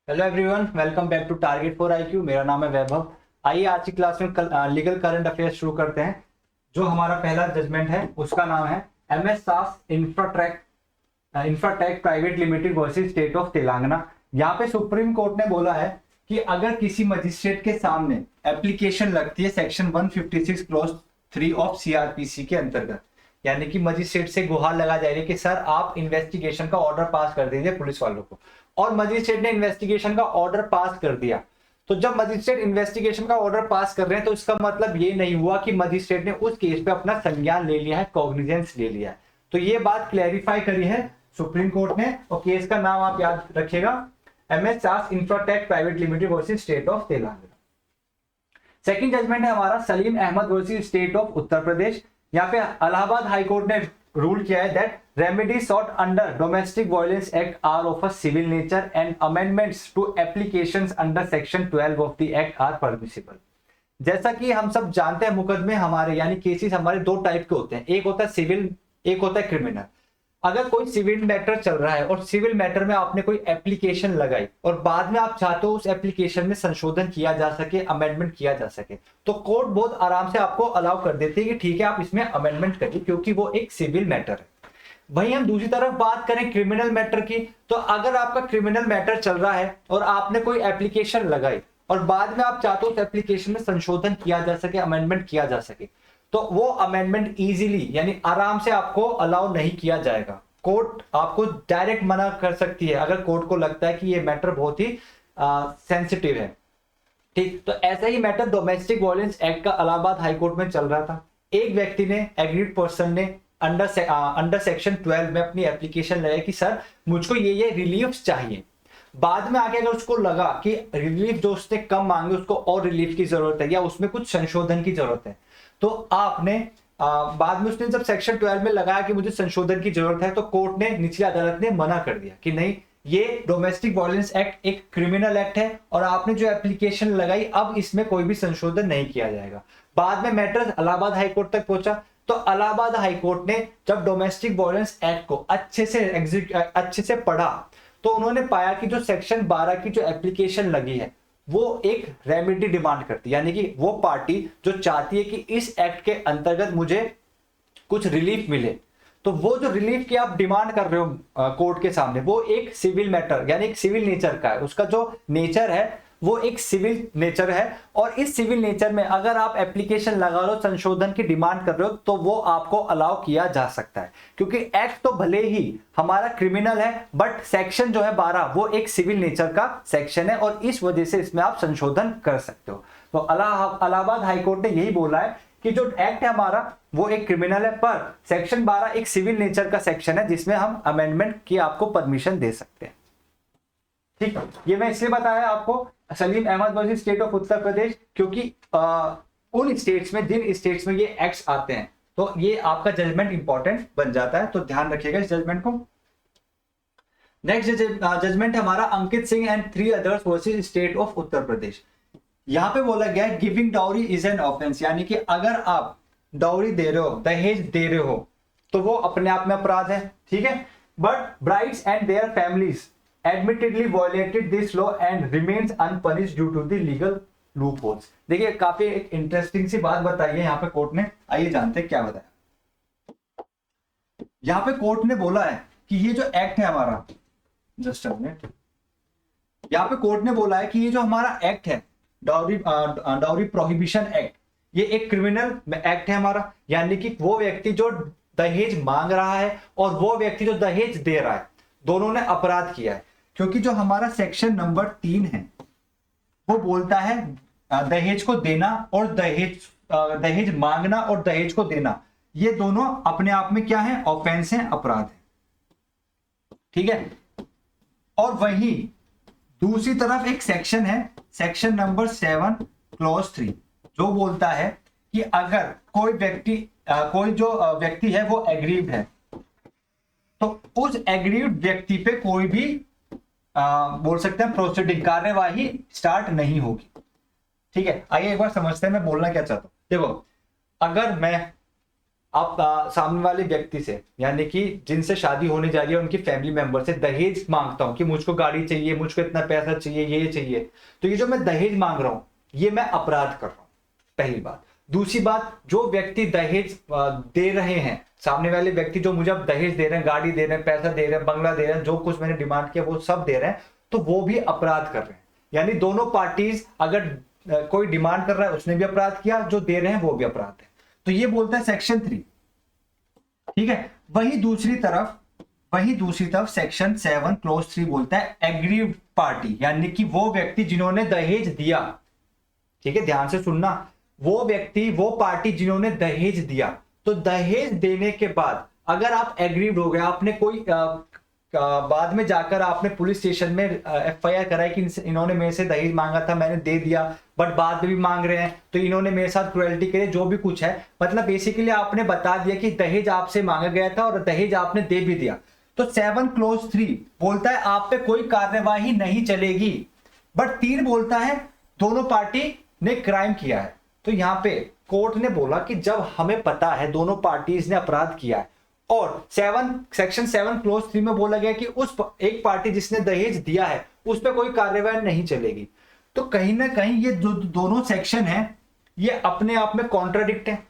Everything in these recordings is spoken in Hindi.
Hello everyone, welcome back to target for IQ. मेरा नाम है वैभव। आइए आज की क्लास में लीगल करंट अफेयर्स शुरू करते हैं। जो हमारा पहला जजमेंट है उसका नाम है एमएस सास Infratech private limited versus state of Telangana. यहाँ पे सुप्रीम कोर्ट ने बोला है कि अगर किसी मजिस्ट्रेट के सामने एप्लीकेशन लगती है सेक्शन 156 क्लॉज 3 ऑफ सीआरपीसी के अंतर्गत, यानी कि मजिस्ट्रेट से गुहार लगा जाएगी कि सर आप इन्वेस्टिगेशन का ऑर्डर पास कर दीजिए पुलिस वालों को, और मजिस्ट्रेट ने इन्वेस्टिगेशन का ऑर्डर पास कर दिया। तो जब मजिस्ट्रेट इन्वेस्टिगेशन का ऑर्डर पास कर रहे हैं तो इसका मतलब ये नहीं हुआ कि मजिस्ट्रेट ने उस केस पे अपना संज्ञान ले लिया है, कॉग्निजेंस ले लिया है। तो ये बात क्लैरिफाई करी है सुप्रीम कोर्ट ने, और केस का नाम आप याद रखिएगा, एमएस सास Infratech private limited versus state of Telangana. Second judgement है हमारा Salim Ahmed versus state of Uttar Pradesh. यहाँ पे इलाहाबाद हाईकोर्ट ने रूल किया है that remedy sought under domestic violence act are of a civil nature and amendments to applications under section 12 of the act are permissible. जैसा कि हम सब जानते हैं, मुकदमे हमारे यानी केसेस हमारे दो टाइप के होते हैं, एक होता है सिविल, एक होता है क्रिमिनल। अगर कोई सिविल मैटर चल रहा है और सिविल मैटर में आपने कोई एप्लीकेशन लगाई और बाद में आप चाहते हो उस एप्लीकेशन में संशोधन किया जा सके, अमेंडमेंट किया जा सके, तो कोर्ट बहुत आराम से आपको अलाउ कर देती है कि ठीक है आप इसमें अमेंडमेंट करिए, क्योंकि वो एक सिविल मैटर है। वहीं हम दूसरी तरफ बात करें क्रिमिनल मैटर की, तो अगर आपका क्रिमिनल मैटर चल रहा है और आपने कोई एप्लीकेशन लगाई और बाद में आप चाहते हो उस एप्लीकेशन में संशोधन किया जा सके, अमेंडमेंट किया जा सके, तो वो अमेंडमेंट इजीली यानी आराम से आपको अलाउ नहीं किया जाएगा। कोर्ट आपको डायरेक्ट मना कर सकती है अगर कोर्ट को लगता है कि ये मैटर बहुत ही सेंसिटिव है। ठीक, तो ऐसा ही मैटर डोमेस्टिक वायलेंस एक्ट का इलाहाबाद हाईकोर्ट में चल रहा था। एक व्यक्ति ने, एग्रीड पर्सन ने अंडर सेक्शन 12 में अपनी एप्लीकेशन लगाई कि सर मुझको ये रिलीफ चाहिए। बाद में आके अगर उसको लगा कि रिलीफ जो उसने कम मांगे उसको और रिलीफ की जरूरत है या उसमें कुछ संशोधन की जरूरत है, तो आपने बाद में उसने जब सेक्शन 12 में लगाया कि मुझे संशोधन की जरूरत है, तो कोर्ट ने, निचली अदालत ने मना कर दिया कि नहीं, ये डोमेस्टिक वायलेंस एक्ट एक क्रिमिनल एक्ट है और आपने जो एप्लीकेशन लगाई अब इसमें कोई भी संशोधन नहीं किया जाएगा। बाद में मैटर इलाहाबाद हाईकोर्ट तक पहुंचा, तो इलाहाबाद हाईकोर्ट ने जब डोमेस्टिक वायलेंस एक्ट को अच्छे से पढ़ा, तो उन्होंने पाया कि जो सेक्शन 12 की जो एप्लीकेशन लगी है वो एक रेमेडी डिमांड करती है, यानी कि वो पार्टी जो चाहती है कि इस एक्ट के अंतर्गत मुझे कुछ रिलीफ मिले, तो वो जो रिलीफ की आप डिमांड कर रहे हो कोर्ट के सामने, वो एक सिविल मैटर यानी एक सिविल नेचर का है। उसका जो नेचर है वो एक सिविल नेचर है, और इस सिविल नेचर में अगर आप एप्लीकेशन लगा लो, संशोधन की डिमांड कर रहे हो, तो वो आपको अलाउ किया जा सकता है। क्योंकि एक्ट तो भले ही हमारा क्रिमिनल है, बट सेक्शन जो है 12 वो एक सिविल नेचर का सेक्शन है, और इस वजह से इसमें आप संशोधन कर सकते हो। तो इलाहाबाद हाईकोर्ट ने यही बोला है कि जो एक्ट है हमारा वो एक क्रिमिनल है, पर सेक्शन 12 एक सिविल नेचर का सेक्शन है जिसमें हम अमेंडमेंट की आपको परमिशन दे सकते हैं। ठीक, ये मैं इसलिए बताया आपको Salim Ahmed versus state of Uttar Pradesh, क्योंकि उन स्टेट्स में, जिन स्टेट्स में ये एक्ट्स आते हैं, तो ये आपका जजमेंट इंपॉर्टेंट बन जाता है, तो ध्यान रखिएगा इस जजमेंट को। नेक्स्ट जजमेंट हमारा Ankit Singh and 3 others versus state of Uttar Pradesh. यहां पे बोला गया giving dowry is an offence, यानी कि अगर आप डाउरी दे रहे हो, दहेज दे रहे हो, तो वो अपने आप में अपराध है। ठीक है, but brides and their families admittedly violated this law and remains unpunished due to the legal loopholes। देखिए काफी एक इंटरेस्टिंग सी बात बताई है यहाँ पे कोर्ट ने, आइए जानते हैं क्या बताया। यहाँ पे कोर्ट ने बोला है कि ये जो एक्ट है हमारा, जस्ट अ मिनट, यहाँ पे कोर्ट ने बोला है कि ये जो हमारा एक्ट है डाउरी प्रोहिबिशन एक्ट, ये एक क्रिमिनल एक्ट है हमारा, यानी कि वो व्यक्ति जो दहेज मांग रहा है और वो व्यक्ति जो दहेज दे रहा है, दोनों ने अपराध किया है। क्योंकि जो हमारा सेक्शन नंबर 3 है वो बोलता है दहेज को देना और दहेज मांगना और दहेज को देना, ये दोनों अपने आप में क्या है, ऑफेंस है, अपराध है। ठीक है, और वहीं दूसरी तरफ एक सेक्शन है, सेक्शन नंबर 7 क्लॉज 3, जो बोलता है कि अगर कोई व्यक्ति है वो एग्रीव्ड है, तो उस एग्रीव्ड व्यक्ति पे कोई भी बोल सकते हैं प्रोसीडिंग, कार्यवाही स्टार्ट नहीं होगी। ठीक है, आइए एक बार समझते हैं मैं बोलना क्या चाहता हूं। देखो, अगर मैं आप सामने वाले व्यक्ति से, यानी कि जिनसे शादी होने जा रही है उनकी फैमिली मेंबर से दहेज मांगता हूं कि मुझको गाड़ी चाहिए, मुझको इतना पैसा चाहिए, ये चाहिए, तो ये जो मैं दहेज मांग रहा हूं ये मैं अपराध कर रहा हूं, पहली बात। दूसरी बात, जो व्यक्ति दहेज दे रहे हैं, सामने वाले व्यक्ति जो मुझे अब दहेज दे रहे हैं, गाड़ी दे रहे हैं, पैसा दे रहे हैं, बंगला दे रहे हैं, जो कुछ मैंने डिमांड किया वो सब दे रहे हैं, तो वो भी अपराध कर रहे हैं। यानी दोनों पार्टीज, अगर कोई डिमांड कर रहा है उसने भी अपराध किया, जो दे रहे हैं वो भी अपराध है। तो ये बोलता है सेक्शन 3, ठीक है। वही दूसरी तरफ सेक्शन 7 क्लॉज 3 बोलता है एग्रीव्ड पार्टी, यानी कि वो व्यक्ति जिन्होंने दहेज दिया, ठीक है, ध्यान से सुनना, वो व्यक्ति, वो पार्टी जिन्होंने दहेज दिया। तो दहेज देने के बाद अगर आप एग्रीव्ड हो गए, आपने कोई बाद में जाकर आपने पुलिस स्टेशन में एफआईआर कराई कि इन्होंने मेरे से दहेज मांगा था, मैंने दे दिया, बट बाद में भी मांग रहे हैं, तो इन्होंने मेरे साथ क्रुएल्टी करी, जो भी कुछ है, मतलब बेसिकली आपने बता दिया कि दहेज आपसे मांगा गया था और दहेज आपने दे भी दिया, तो 7 क्लॉज 3 बोलता है आप पे कोई कार्यवाही नहीं चलेगी। बट 3 बोलता है दोनों पार्टी ने क्राइम किया है। तो यहां पे कोर्ट ने बोला कि जब हमें पता है दोनों पार्टीज ने अपराध किया है, और सेक्शन 7 क्लॉज 3 में बोला गया कि उस एक पार्टी जिसने दहेज दिया है उस पर कोई कार्यवाही नहीं चलेगी, तो कहीं ना कहीं ये जो दोनों सेक्शन है ये अपने आप में कॉन्ट्राडिक्ट है,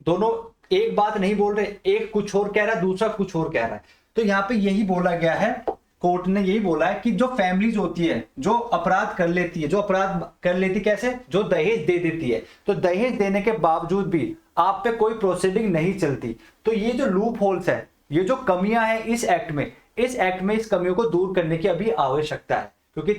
दोनों एक बात नहीं बोल रहे, एक कुछ और कह रहा है, दूसरा कुछ और कह रहा है। तो यहां पे यही बोला गया है, कोर्ट ने यही बोला है कि जो फैमिलीज होती है जो अपराध कर लेती है, कैसे, जो दहेज दे देती है, तो दहेज देने के बावजूद भी आप पे कोई प्रोसीडिंग नहीं चलती, तो ये जो लूप होल्स है, ये जो कमियां हैं इस एक्ट में इस कमियों को दूर करने की अभी आवश्यकता है, क्योंकि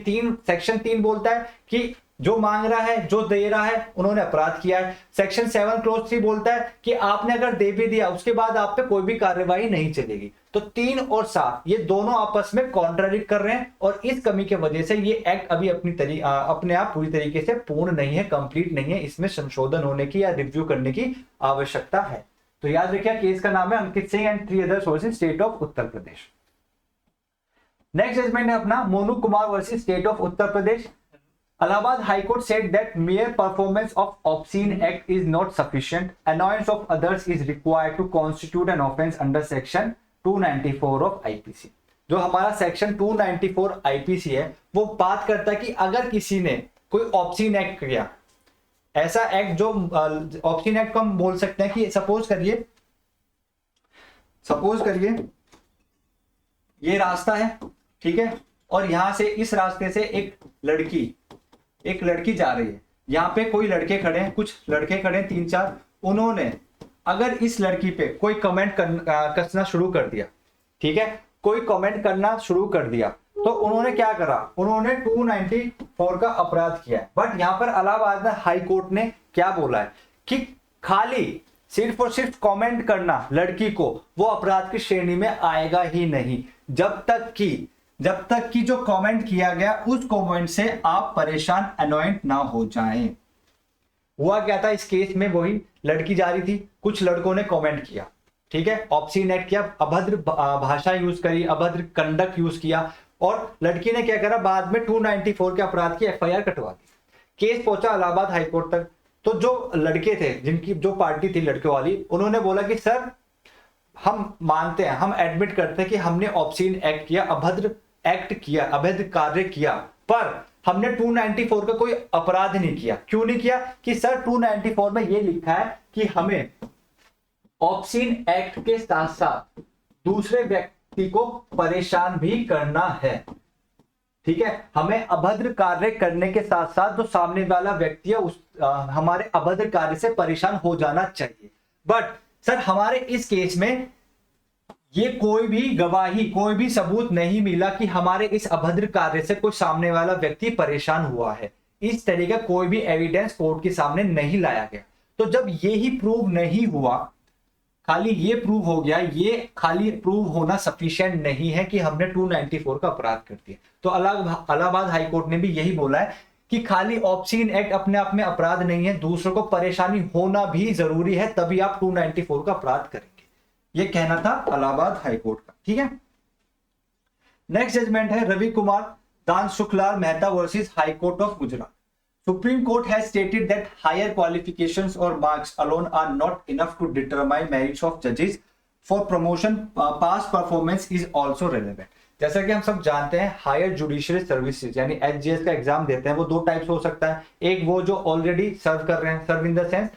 सेक्शन 3 बोलता है कि जो मांग रहा है, जो दे रहा है, उन्होंने अपराध किया है। सेक्शन 7 क्लॉज 3 बोलता है कि आपने अगर दे भी दिया उसके बाद आप पे कोई भी कार्यवाही नहीं चलेगी। तो 3 और 7 ये दोनों आपस में कॉन्ट्राडिक्ट कर रहे हैं, और इस कमी की वजह से ये एक्ट अभी अपने आप पूरी तरीके से पूर्ण नहीं है, कंप्लीट नहीं है, इसमें संशोधन होने की या रिव्यू करने की आवश्यकता है। तो याद रखिए केस का नाम है Ankit Singh and 3 other sources, state of Uttar Pradesh. Next judgement है अपना Monu Kumar versus state of Uttar Pradesh. Allahabad High Court said that mere performance of obscene act is not sufficient. Annoyance of others is required to constitute an offence under section 294 of IPC. जो हमारा सेक्शन 294 IPC है वो बात करता है कि अगर किसी ने कोई ऑब्सीन एक्ट किया, ऐसा एक्ट जो ऑब्सीन एक्ट को हम बोल सकते हैं कि सपोज करिए ये रास्ता है, ठीक है, और यहां से इस रास्ते से एक लड़की जा रही है, यहाँ पे कोई लड़के खड़े हैं, कुछ लड़के खड़े हैं 3-4, उन्होंने अगर इस लड़की पे कोई कमेंट करना शुरू कर दिया, ठीक है, कोई कमेंट करना शुरू कर दिया, तो उन्होंने क्या करा, उन्होंने 294 का अपराध किया है। बट यहाँ पर इलाहाबाद हाई कोर्ट ने क्या बोला है कि खाली सिर्फ और सिर्फ कमेंट करना लड़की को वो अपराध की श्रेणी में आएगा ही नहीं, जब तक कि जो कमेंट किया गया उस कमेंट से आप परेशान अनॉइंट ना हो जाएं। हुआ क्या था इस केस में, वही लड़की जा रही थी, कुछ लड़कों ने कमेंट किया, ठीक है, ऑब्सीन एक्ट किया, अभद्र भाषा यूज करी, अभद्र कंडक्ट यूज किया, और लड़की ने क्या करा, बाद में 294 के अपराध की एफआईआर कटवा दी। केस पहुंचा इलाहाबाद हाईकोर्ट तक। तो जो लड़के थे, जिनकी जो पार्टी थी लड़के वाली, उन्होंने बोला कि सर हम मानते हैं, हम एडमिट करते हैं कि हमने ऑब्सीन एक्ट किया, अभद्र एक्ट किया, अवैध कार्य किया, पर हमने 294 का कोई अपराध नहीं किया। क्यों नहीं किया? कि सर 294 में यह लिखा है कि हमें ऑब्सीन एक्ट के साथ साथ दूसरे व्यक्ति को परेशान भी करना है, ठीक है, हमें अभद्र कार्य करने के साथ साथ जो सामने वाला व्यक्ति है हमारे अभद्र कार्य से परेशान हो जाना चाहिए। बट सर हमारे इस केस में ये कोई भी गवाही, कोई भी सबूत नहीं मिला कि हमारे इस अभद्र कार्य से कोई सामने वाला व्यक्ति परेशान हुआ है। इस तरह का कोई भी एविडेंस कोर्ट के सामने नहीं लाया गया। तो जब ये ही प्रूव नहीं हुआ, खाली ये प्रूव हो गया, ये खाली प्रूव होना सफिशिएंट नहीं है कि हमने 294 का अपराध कर दिया। तो इलाहाबाद हाईकोर्ट ने भी यही बोला है कि खाली ऑब्सीन एक्ट अपने आप में अपराध नहीं है, दूसरों को परेशानी होना भी जरूरी है, तभी आप 294 का अपराध करेंगे। ये कहना था इलाहाबाद हाईकोर्ट का, ठीक है। नेक्स्ट जजमेंट है रवि कुमार दान Shuklal Mehta versus high court of Gujarat. Supreme Court has stated that higher qualifications or marks alone are not enough to determine merits of judges. For promotion, past performance is also relevant. जैसा कि हम सब जानते हैं, हायर जुडिशियल सर्विसेज यानी एचजीएस का एग्जाम देते हैं, वो दो टाइप्स हो सकता है। एक वो जो ऑलरेडी सर्व कर रहे हैं, सर्व इन द सेंस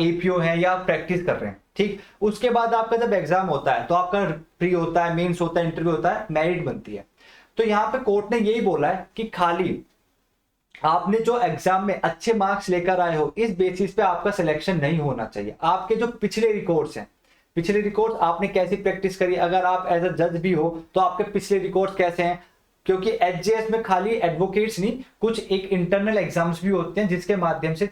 एपीओ है या प्रैक्टिस कर रहे हैं, ठीक। उसके बाद आपका जब एग्जाम होता है तो आपका प्री होता है, मेंस होता है, इंटरव्यू होता है, मेरिट बनती है। तो यहाँ पे कोर्ट ने यही बोला है कि खाली आपने जो एग्जाम में अच्छे मार्क्स लेकर आए हो, इस बेसिस पे आपका सिलेक्शन नहीं होना चाहिए। आपके जो पिछले रिकॉर्ड्स हैं, पिछले रिकॉर्ड्स आपने कैसी प्रैक्टिस करी, अगर आप एज अ जज भी हो तो आपके पिछले रिकॉर्ड्स कैसे हैं, क्योंकि एचजीएस में खाली एडवोकेट्स नहीं, कुछ एक इंटरनल एग्जाम्स भी होते हैं जिसके माध्यम से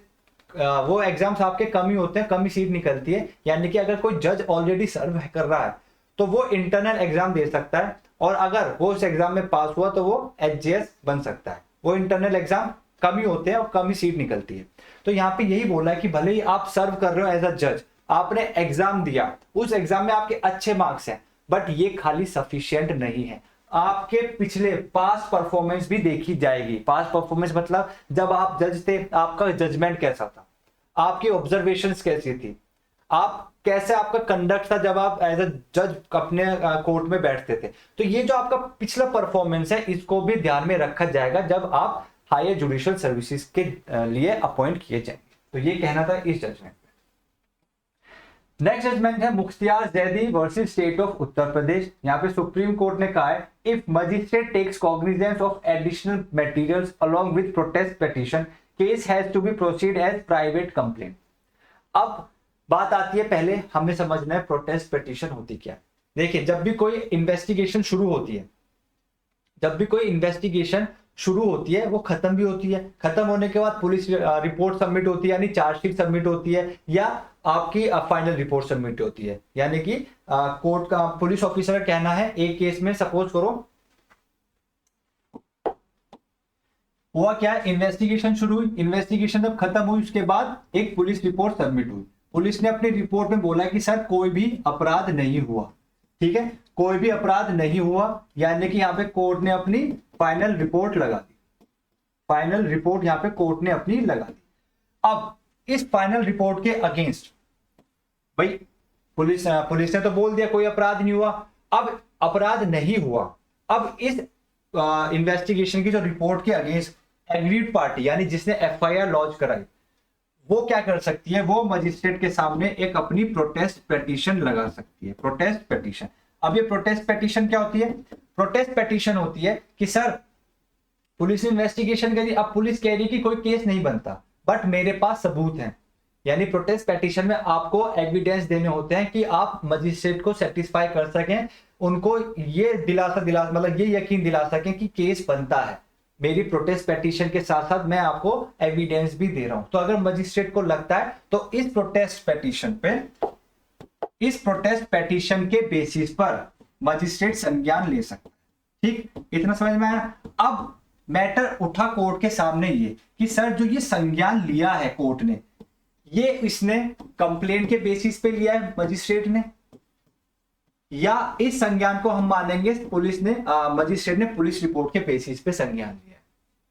वो एग्जाम्स आपके कम ही होते हैं, कम ही सीट निकलती है। यानी कि अगर कोई जज ऑलरेडी सर्व कर रहा है तो वो इंटरनल एग्जाम दे सकता है, और अगर वो उस एग्जाम में पास हुआ तो वो एचजीएस बन सकता है। वो इंटरनल एग्जाम कम ही होते हैं और कम ही सीट निकलती है। तो यहाँ पे यही बोला है कि भले ही आप सर्व कर रहे हो एज अ जज, आपने एग्जाम दिया, उस एग्जाम में आपके अच्छे मार्क्स हैं, बट ये खाली सफिशिएंट नहीं है। आपके पिछले पास परफॉर्मेंस भी देखी जाएगी। पास परफॉर्मेंस मतलब जब आप जज थे, आपका जजमेंट कैसा था, आपकी ऑब्जर्वेशंस कैसी थी, आप कैसे, आपका कंडक्ट था जब आप एज अ जज अपने कोर्ट में बैठते थे। तो ये जो आपका पिछला परफॉर्मेंस है, इसको भी ध्यान में रखा जाएगा जब आप हायर जुडिशियल सर्विसेज के लिए अपॉइंट किए जाएंगे। तो ये कहना था इस जजमेंट में। नेक्स्ट जजमेंट है Mukhtiyar Zaidi versus state of Uttar Pradesh. यहाँ पे सुप्रीम कोर्ट ने कहा है, if magistrate takes cognizance of additional materials along with protest petition, case has to be proceed as private complaint. अब बात आती है, पहले हमें समझना है प्रोटेस्ट पिटीशन होती क्या है। देखिए, जब भी कोई इन्वेस्टिगेशन शुरू होती है, जब भी कोई इन्वेस्टिगेशन शुरू होती है, वो खत्म भी होती है। खत्म होने के बाद पुलिस रिपोर्ट सबमिट होती है, यानी चार्जशीट सबमिट होती है, या आपकी फाइनल रिपोर्ट सबमिट होती है। यानी कि कोर्ट का पुलिस ऑफिसर का कहना है, एक केस में सपोज करो हुआ क्या, इन्वेस्टिगेशन शुरू हुई, इन्वेस्टिगेशन जब खत्म हुई उसके बाद एक पुलिस रिपोर्ट सबमिट हुई। पुलिस ने अपनी रिपोर्ट में बोला कि सर कोई भी अपराध नहीं हुआ, ठीक है, कोई भी अपराध नहीं हुआ। यानी कि यहाँ पे कोर्ट ने अपनी फाइनल रिपोर्ट लगा दी, फाइनल रिपोर्ट यहाँ पे कोर्ट ने अपनी लगा दी। अब इस फाइनल रिपोर्ट के अगेंस्ट भाई पुलिस ने तो बोल दिया कोई अपराध नहीं हुआ, अब अपराध नहीं हुआ। अब इस इन्वेस्टिगेशन की जो रिपोर्ट के अगेंस्ट एग्रीड पार्टी यानी जिसने एफआईआर लॉन्च कराई, वो क्या कर सकती है, वो मजिस्ट्रेट के सामने एक अपनी प्रोटेस्ट पिटीशन लगा सकती है। प्रोटेस्ट पिटीशन, अब ये प्रोटेस्ट पिटीशन क्या होती है, प्रोटेस्ट पिटीशन होती है कि सर पुलिस ने इन्वेस्टिगेशन करी, अब पुलिस कह रही है कि कोई केस नहीं बनता, बट मेरे पास सबूत हैं। यानी प्रोटेस्ट पिटीशन में आपको एविडेंस देने होते हैं कि आप मजिस्ट्रेट को सेटिस्फाई कर सकें, उनको ये दिलासा मतलब ये यकीन दिला सकें कि केस बनता है। मेरी प्रोटेस्ट पिटीशन के साथ साथ मैं आपको एविडेंस भी दे रहा हूं। तो अगर मजिस्ट्रेट को लगता है तो इस प्रोटेस्ट पिटीशन के बेसिस पर मजिस्ट्रेट संज्ञान ले सकता है। ठीक, इतना समझ में आया। अब मैटर उठा कोर्ट के सामने ये कि सर जो ये संज्ञान लिया है कोर्ट ने, ये इसने कंप्लेंट के बेसिस पे लिया है मजिस्ट्रेट ने, या इस संज्ञान को हम मानेंगे पुलिस ने मजिस्ट्रेट ने पुलिस रिपोर्ट के बेसिस पे संज्ञान लिया।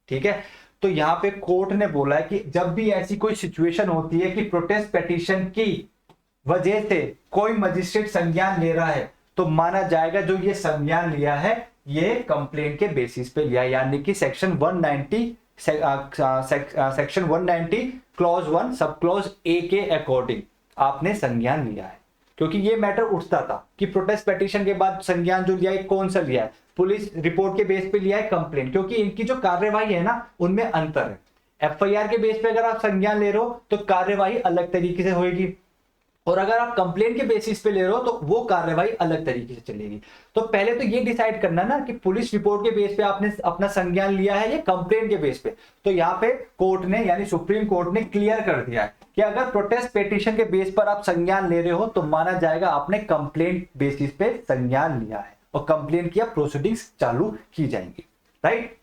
ठीक है, तो यहां पे कोर्ट ने बोला है कि जब भी ऐसी कोई सिचुएशन होती है कि प्रोटेस्ट पिटीशन की वजह से कोई मजिस्ट्रेट संज्ञान ले रहा है, तो माना जाएगा जो ये संज्ञान लिया है ये कंप्लेंट के बेसिस पे लिया, यानी कि section 190 clause 1 sub clause A के अकॉर्डिंग आपने संज्ञान लिया है। क्योंकि ये मैटर उठता था कि प्रोटेस्ट पिटीशन के बाद संज्ञान जो लिया है कौन सा लिया है, पुलिस रिपोर्ट के बेस पे लिया है कंप्लेंट, क्योंकि इनकी जो कार्यवाही है ना उनमें अंतर है। एफआईआर के बेस पे अगर आप संज्ञान ले रहे हो तो कार्यवाही अलग तरीके से होगी, और अगर आप कंप्लेंट के बेसिस पे ले रहे हो तो वो कार्यवाही अलग तरीके से चलेगी। तो पहले तो ये डिसाइड करना ना कि पुलिस रिपोर्ट के बेस पे आपने अपना संज्ञान लिया है या कंप्लेंट के बेस पे। तो यहाँ पे कोर्ट ने यानी सुप्रीम कोर्ट ने क्लियर कर दिया है कि अगर प्रोटेस्ट पिटीशन के बेस पर आप संज्ञान ले रहे हो तो माना जाएगा आपने कंप्लेंट बेसिस पे संज्ञान लिया है, और कंप्लेंट किया प्रोसीडिंग्स चालू की जाएंगी। राइट,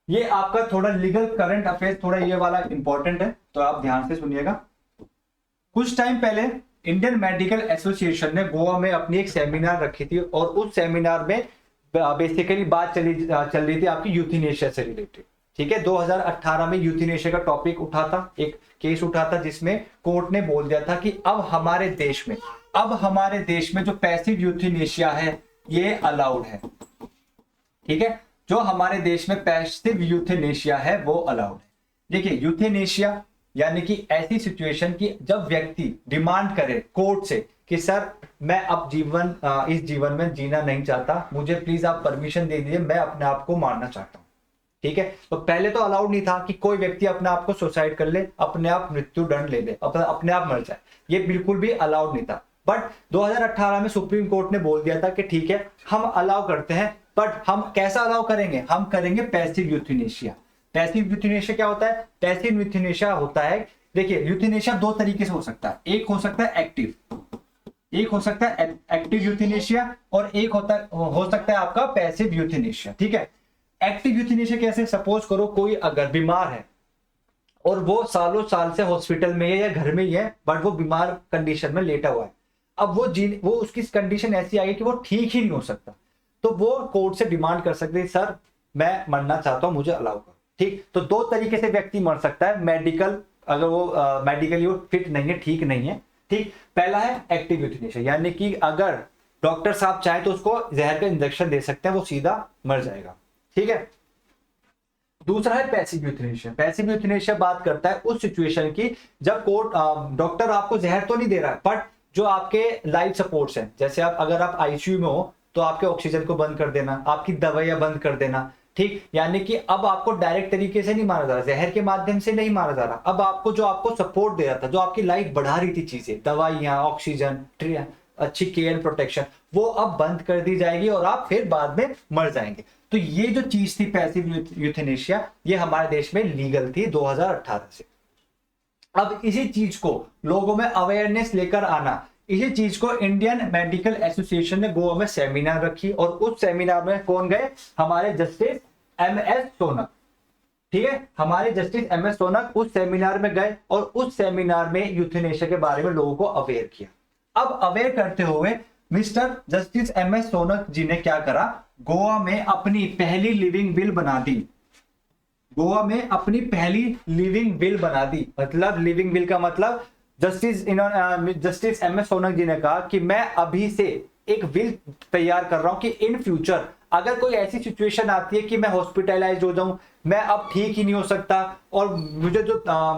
ये आपका थोड़ा लीगल करंट अफेयर थोड़ा ये वाला इंपॉर्टेंट है, तो आप ध्यान से सुनिएगा। कुछ टाइम पहले इंडियन मेडिकल एसोसिएशन ने गोवा में अपनी एक सेमिनार रखी थी, और उस सेमिनार में बेसिकली बात चल रही थी आपकी यूथेनेशिया से रिलेटेड। ठीक है, 2018 में यूथेनेशिया का टॉपिक उठा था, एक केस उठा था जिसमें कोर्ट ने बोल दिया था कि अब हमारे देश में जो पैसिव यूथेनेशिया है ये अलाउड है। ठीक है, जो हमारे देश में पैसिव यूथेनेशिया है वो अलाउड है। देखिए, यूथेनेशिया यानी कि ऐसी सिचुएशन की जब व्यक्ति डिमांड करे कोर्ट से कि सर मैं अब इस जीवन में जीना नहीं चाहता, मुझे प्लीज आप परमिशन दे दीजिए, मैं अपने आप को मारना चाहता हूं। ठीक है, तो पहले तो अलाउड नहीं था कि कोई व्यक्ति अपने आप को सुसाइड कर ले, अपने आप मृत्यु दंड ले ले, अपने आप मर जाए, ये बिल्कुल भी अलाउड नहीं था। बट 2018 में सुप्रीम कोर्ट ने बोल दिया था कि ठीक है हम अलाउ करते हैं, बट हम कैसा अलाउ करेंगे, हम करेंगे पैसिव यूथेनेशिया। पैसिव यूथेनेशिया क्या होता है? पैसिव यूथेनेशिया होता है, देखिए यूथेनेशिया दो तरीके से हो सकता है, एक हो सकता है एक्टिव यूथेनेशिया और एक हो सकता है आपका पैसिव यूथेनेशिया। ठीक है, एक्टिव यूथेनेशिया कैसे? सपोज करो कोई अगर बीमार है और वो सालों साल से हॉस्पिटल में है या घर में ही है, बट वो बीमार कंडीशन में लेटा हुआ है, अब वो उसकी कंडीशन ऐसी आ गई कि वो ठीक ही नहीं हो सकता, तो वो कोर्ट से डिमांड कर सकते हैं सर मैं मरना चाहता हूं, मुझे अलाउ करो। ठीक, तो दो तरीके से व्यक्ति मर सकता है, मेडिकल, अगर वो मेडिकली वो फिट नहीं है, ठीक नहीं है। ठीक, पहला है एक्टिव यूथेनेशिया, यानी कि अगर डॉक्टर साहब चाहे तो उसको जहर का इंजेक्शन दे सकते हैं, वो सीधा मर जाएगा। ठीक है, दूसरा है पैसिव यूथेनेशिया। पैसिव यूथेनेशिया बात करता है उस सिचुएशन की जब कोर्ट डॉक्टर आपको जहर तो नहीं दे रहा है, बट जो आपके लाइफ सपोर्ट्स हैं, जैसे अगर आप आईसीयू में हो तो आपके ऑक्सीजन को बंद कर देना, आपकी दवाइयां बंद कर देना। ठीक, यानी कि अब आपको डायरेक्ट तरीके से नहीं मारा जा रहा, जहर के माध्यम से नहीं मारा जा रहा, अब आपको सपोर्ट दे रहा था, जो आपकी लाइफ बढ़ा रही थी चीजें, दवाइयां, ऑक्सीजन, अच्छी केयर, प्रोटेक्शन, वो अब बंद कर दी जाएगी और आप फिर बाद में मर जाएंगे। तो ये जो चीज थी पैसिव यूथेनेशिया, ये हमारे देश में लीगल थी 2018 से। अब इसी चीज को लोगों में अवेयरनेस लेकर आना, इसी चीज को इंडियन मेडिकल एसोसिएशन ने गोवा में सेमिनार रखी और उस सेमिनार में कौन गए? हमारे जस्टिस एमएस सोनक। ठीक है, हमारे जस्टिस एमएस सोनक उस सेमिनार में गए और उस सेमिनार में यूथेनेशिया के बारे में लोगों को अवेयर किया। अब अवेयर करते हुए मिस्टर जस्टिस एमएस सोनक जी ने क्या करा? गोवा में अपनी पहली लिविंग विल बना दी। गोवा में अपनी पहली लिविंग विल बना दी। मतलब लिविंग विल का मतलब जस्टिस एमएस सोनक जी ने कहा कि मैं अभी से एक विल तैयार कर रहा हूं कि इन फ्यूचर अगर कोई ऐसी सिचुएशन आती है कि मैं हॉस्पिटलाइज्ड हो जाऊं, मैं अब ठीक ही नहीं हो सकता और मुझे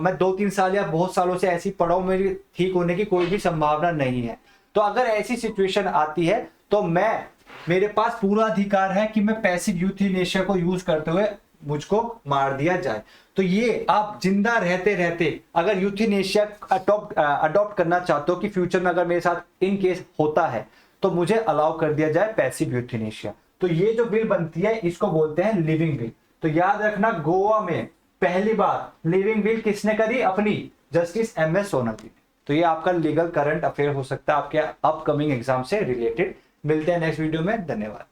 मैं 2-3 साल या बहुत सालों से ऐसी पड़ा हूं, मेरी ठीक होने की कोई भी संभावना नहीं है, तो अगर ऐसी सिचुएशन आती है तो मेरे पास पूरा अधिकार है कि मैं पैसिव यूथेनेशिया को यूज करते हुए मुझको मार दिया जाए। तो ये आप जिंदा रहते रहते अगर यूथेनेशिया अडॉप्ट करना चाहते हो कि फ्यूचर में अगर मेरे साथ इन केस होता है तो मुझे अलाउ कर दिया जाए पैसिव यूथेनेशिया। तो ये जो बिल बनती है इसको बोलते हैं लिविंग विल। तो याद रखना, गोवा में पहली बार लिविंग विल किसने करी? अपनी जस्टिस एमएस सोनक जी। तो ये आपका लीगल करंट अफेयर हो सकता है आपके अपकमिंग एग्जाम से रिलेटेड। मिलते हैं नेक्स्ट वीडियो में, धन्यवाद।